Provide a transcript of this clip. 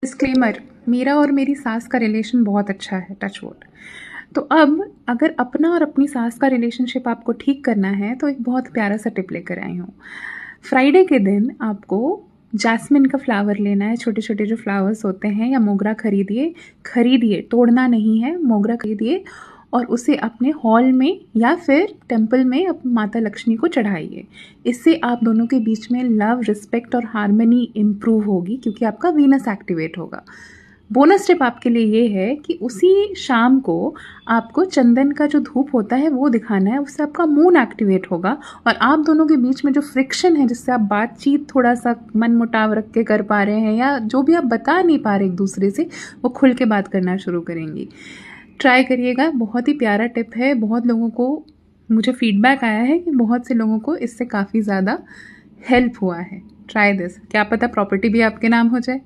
Disclaimer, मेरा और मेरी सास का रिलेशन बहुत अच्छा है, टच वुड। तो अब अगर अपना और अपनी सास का रिलेशनशिप आपको ठीक करना है तो एक बहुत प्यारा सा टिप लेकर आई हूँ। फ्राइडे के दिन आपको जैस्मिन का फ्लावर लेना है, छोटे छोटे जो फ्लावर्स होते हैं, या मोगरा खरीदिए, तोड़ना नहीं है, मोगरा खरीदिए और उसे अपने हॉल में या फिर टेम्पल में माता लक्ष्मी को चढ़ाइए। इससे आप दोनों के बीच में लव, रिस्पेक्ट और हार्मनी इम्प्रूव होगी, क्योंकि आपका वीनस एक्टिवेट होगा। बोनस टिप आपके लिए ये है कि उसी शाम को आपको चंदन का जो धूप होता है वो दिखाना है, उससे आपका मून एक्टिवेट होगा और आप दोनों के बीच में जो फ्रिक्शन है, जिससे आप बातचीत थोड़ा सा मन मुटाव रख के कर पा रहे हैं या जो भी आप बता नहीं पा रहे एक दूसरे से, वो खुल के बात करना शुरू करेंगी। ट्राई करिएगा, बहुत ही प्यारा टिप है। बहुत लोगों को मुझे फीडबैक आया है कि बहुत से लोगों को इससे काफ़ी ज़्यादा हेल्प हुआ है। ट्राई दिस, क्या पता प्रॉपर्टी भी आपके नाम हो जाए।